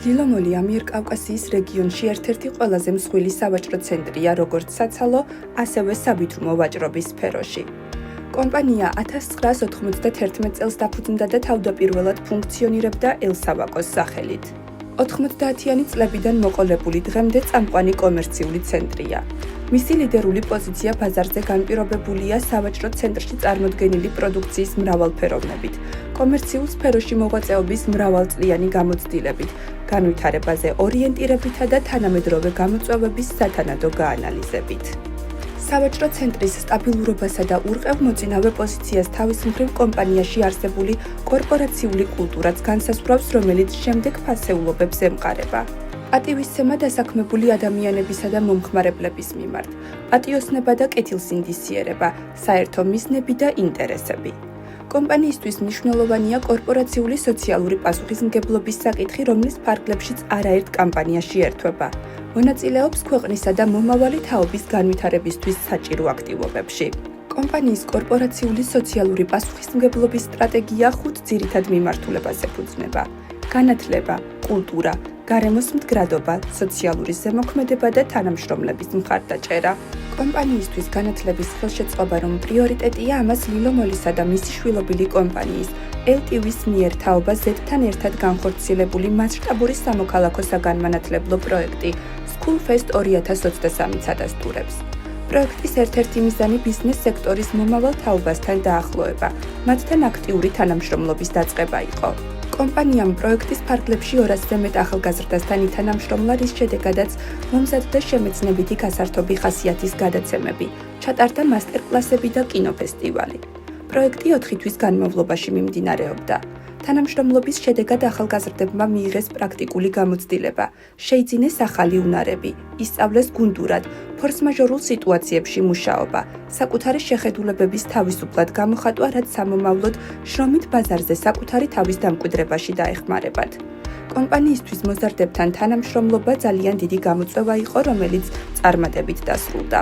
ლილომოლი ამიერკავკასიის რეგიონში ერთ-ერთი ყველაზე მსხვილი სავაჭრო ცენტრია როგორც საცალო, ასევე საბიტუმო ვაჭრობის სფეროში. კომპანია 1991 წელს დაფუძნდა და თავდაპირველად ფუნქციონირებდა ელსავაკოს სახელით. 90-იანი წლებიდან მოყოლებული დღემდე წამყვანი კომერციული ცენტრია. მისი ლიდერული პოზიცია ბაზარზე განპირობებულია სავაჭრო ცენტრში წარმოდგენილი პროდუქციის მრავალფეროვნებით, კომერციულ სფეროში მოღვაწეობის მრავალწლიანი გამოცდილებით, განვითარებაზე ორიენტირებითა და თანამედროვე გამოწვევების სათანადო გაანალიზებით. სავაჭრო ცენტრის სტაბილურობასა და ურყევ-მოწინავე პოზიციას თავის მხრივ კომპანიაში არსებული კორპორაციული კულტურაც განსაზღვრავს, რომელიც შემდეგ ფასეულობებს ემყარება. პატივისცემა დასაქმებული ადამიანებისა და მომხმარებლების მიმართ, პატიოსნება და კეთილსინდისიერება, საერთო მიზნები და ინტერესები. კომპანიისთვის მნიშვნელოვანია კორპორაციული სოციალური პასუხისმგებლობის საკითხი, რომლის ფარგლებშიც არაერთ კამპანიაში ერთვება. მონაწილეობს ქვეყნისა და მომავალი თაობის განვითარებისთვის საჭირო აქტივობებში. კომპანიის კორპორაციული სოციალური პასუხისმგებლობის სტრატეგია 5 ძირითად მიმართულებას ეფუძნება: განათლება, კულტურა, გარემოს მდგრადობა, სოციალური ზემოქმედება და თანამშრომლების მხარდაჭერა. კომპანიისთვის განათლების ხელშეწყობა რომ პრიორიტეტია, ამას ლილომოლისა და მისი შვილობილი კომპანიის LTV-ის მიერ თაობა Z-თან ერთად განხორციელებული მასშტაბური სამოქალაქო საგანმანათლებლო პროექტი SchoolFest 2023 ადასტურებს. პროექტის ერთ-ერთი მიზანი ბიზნეს სექტორის მომავალ თაობასთან დაახლოება, მათთან აქტიური თანამშრომლობის დაწყება იყო. კომპანიამ პროექტის ფარგლებში 200-ზე მეტ ახალგაზრდასთან ითანამშრომლა, რის შედეგადაც მომზადდა შემეცნებითი გასართობი ხასიათის გადაცემები, ჩატარდა მასტერკლასები და კინოფესტივალი. პროექტი 4 თვის განმავლობაში მიმდინარეობდა. თანამშრომლობის შედეგად ახალგაზრდებმა მიიღეს პრაქტიკული გამოცდილება, შეიძინეს ახალი უნარები, ისწავლეს გუნდურად, ფორსმაჟორულ სიტუაციებში მუშაობა, საკუთარი შეხედულებების თავისუფლად გამოხატვა, რაც სამომავლოდ შრომით ბაზარზე საკუთარი თავის დამკვიდრებაში დაეხმარებათ. კომპანიისთვის მოზარდებთან თანამშრომლობა ძალიან დიდი გამოწვევა იყო, რომელიც წარმატებით დასრულდა.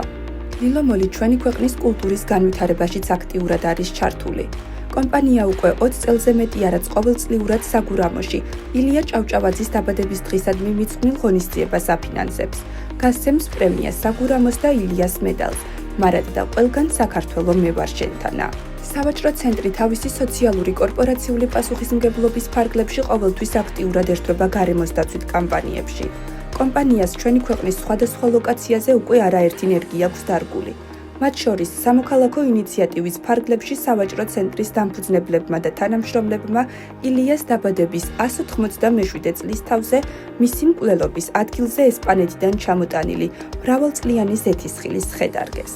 ლილომოლი ჩვენი ქვეყნის კულტურის განვითარებაშიც აქტიურად არის ჩართული. კომპანია უკვე 20 წელზე მეტია, რაც ყოველწლიურად საგურამოში ილია ჭავჭავაძის დაბადების დღისადმი მიძღვნილ ღონისძიებას აფინანსებს. გასცემს პრემიას საგურამოს და ილიას მედალს, მარად და ყველგან საქართველო მე ვარ შენთანა. სავაჭრო ცენტრი თავისი სოციალური კორპორაციული პასუხისმგებლობის ფარგლებში ყოველთვის აქტიურად ერთვება გარემოს დაცვით კამპანიებში. კომპანიას ჩვენი ქვეყნის სხვადასხვა ლოკაციაზე უკვე არაერთი ენერგია აქვს დარგული. მათ შორის სამოქალაქო ინიციატივის ფარგლებში სავაჭრო ცენტრის დამფუძნებლებმა და თანამშრომლებმა ილიას დაბადების 187 წლის თავზე მისი მკვლელობის ადგილზე ესპანეთიდან ჩამოტანილი მრავალწლიანი ზეთისხილის ხე დარგეს.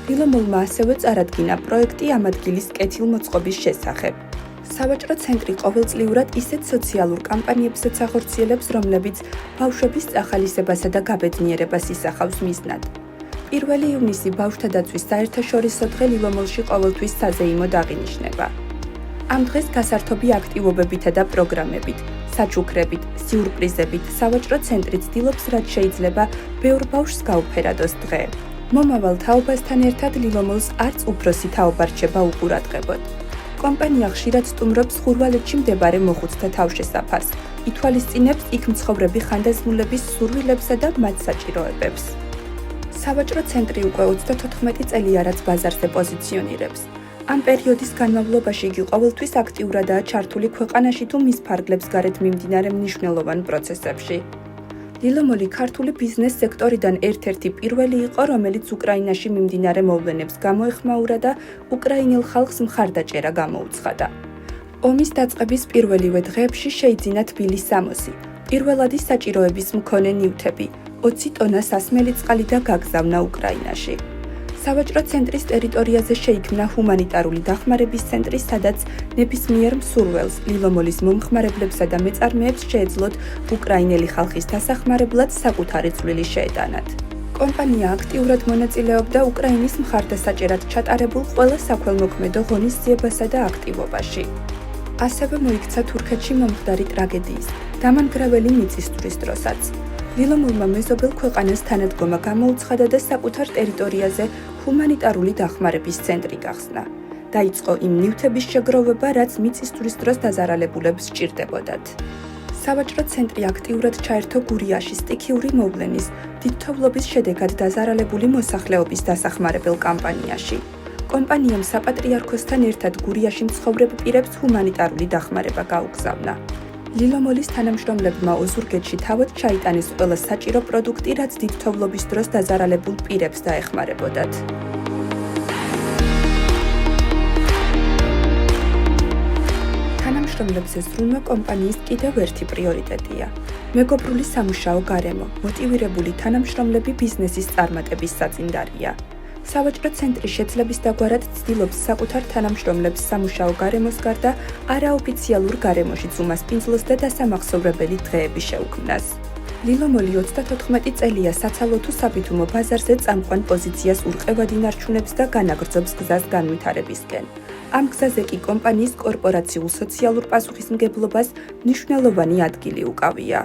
ლილომოლმა ასევე წარადგინა პროექტი ამ ადგილის კეთილმოწყობის შესახებ. სავაჭრო ცენტრი ყოველწლიურად ისეთ სოციალურ კამპანიებსაც ახორციელებს, რომლებიც ბავშვების წახალისებასა და გაბედნიერებას ისახავს მიზნად. 1 ივნისი ბავშვთა დაცვის საერთაშორისო დღე ლილომოლში ყოველთვის საზეიმოდ აღინიშნება. ამ დღეს გასართობი აქტივობებითა და პროგრამებით, საჩუქრებით, სიურპრიზებით სავაჭრო ცენტრი ცდილობს, რაც შეიძლება ბევრ ბავშვს გაუფერადოს დღე. მომავალ თაობასთან ერთად ლილომოლს არც უფროსი თაობა რჩება უყურადღებოდ. კომპანია ხშირად სტუმრობს ხურვალეთში მდებარე მოხუცთა თავშესაფარს, ითვალისწინებს იქ მცხოვრები ხანდაზმულების სურვილებსა და მათ საჭიროებებს. სავაჭრო ცენტრი უკვე 34 წელია, რაც ბაზარზე პოზიციონირებს. ამ პერიოდის განმავლობაში იგი ყოველთვის აქტიურადაა ჩართული ქვეყანაში თუ მის ფარგლებს გარეთ მიმდინარე მნიშვნელოვან პროცესებში. ლილომოლი ქართული ბიზნეს სექტორიდან ერთ-ერთი პირველი იყო, რომელიც უკრაინაში მიმდინარე მოვლენებს გამოეხმაურა და უკრაინელ ხალხს მხარდაჭერა გამოუცხადა. ომის დაწყების პირველივე დღეებში შეიძინა თბილი სამოსი, პირველადი საჭიროების მქონე ნივთები, 20 ტონა სასმელი წყალი და გაგზავნა უკრაინაში. სავაჭრო ცენტრის ტერიტორიაზე შეიქმნა ჰუმანიტარული დახმარების ცენტრი, სადაც ნებისმიერ მსურველს, ლილომოლის მომხმარებლებსა და მეწარმეებს შეეძლოთ უკრაინელი ხალხის დასახმარებლად საკუთარი წვლილი შეეტანათ. კომპანია აქტიურად მონაწილეობდა უკრაინის მხარდასაჭერად ჩატარებულ ყველა საქველმოქმედო ღონისძიებასა და აქტივობაში. ასევე მოიქცა თურქეთში მომხდარი ტრაგედიის, დამანგრეველი მიწისძვრის დროსაც. ლილომოლმა მეზობელ ქვეყანას თანადგომა გამოუცხადა და საკუთარ ტერიტორიაზე ჰუმანიტარული დახმარების ცენტრი გახსნა. დაიწყო იმ ნივთების შეგროვება, რაც მიწისძვრის დროს დაზარალებულებს სჭირდებოდათ. სავაჭრო ცენტრი აქტიურად ჩაერთო გურიაში სტიქიური მოვლენის, დიდთოვლობის შედეგად დაზარალებული მოსახლეობის დასახმარებელ კამპანიაში. კომპანიამ საპატრიარქოსთან ერთად გურიაში მცხოვრებ პირებს ჰუმანიტარული დახმარება გაუგზავნა. ლილომოლის თანამშრომლებმა ოზურგეთში თავად ჩაიტანეს ყველა საჭირო პროდუქტი, რაც დიდთოვლობის დროს დაზარალებულ პირებს დაეხმარებოდათ. თანამშრომლებზე სრულმა კომპანიის კიდევ ერთი პრიორიტეტია. მეგობრული სამუშაო გარემო, მოტივირებული თანამშრომლები ბიზნესის წარმატების საწინდარია. სავაჭრო ცენტრი შეძლების დაგვარად ცდილობს საკუთარ თანამშრომლებს სამუშაო გარემოს გარდა არაოფიციალურ გარემოშიც უმასპინძლოს და დასამახსოვრებელი დღეები შეუქმნას. ლილომოლი 34 წელია საცალო თუ საბითუმო ბაზარზე წამყვან პოზიციას ურყევად ინარჩუნებს და განაგრძობს გზას განვითარებისკენ. ამ გზაზე კი კომპანიის კორპორაციულ სოციალურ პასუხისმგებლობას მნიშვნელოვანი ადგილი უკავია.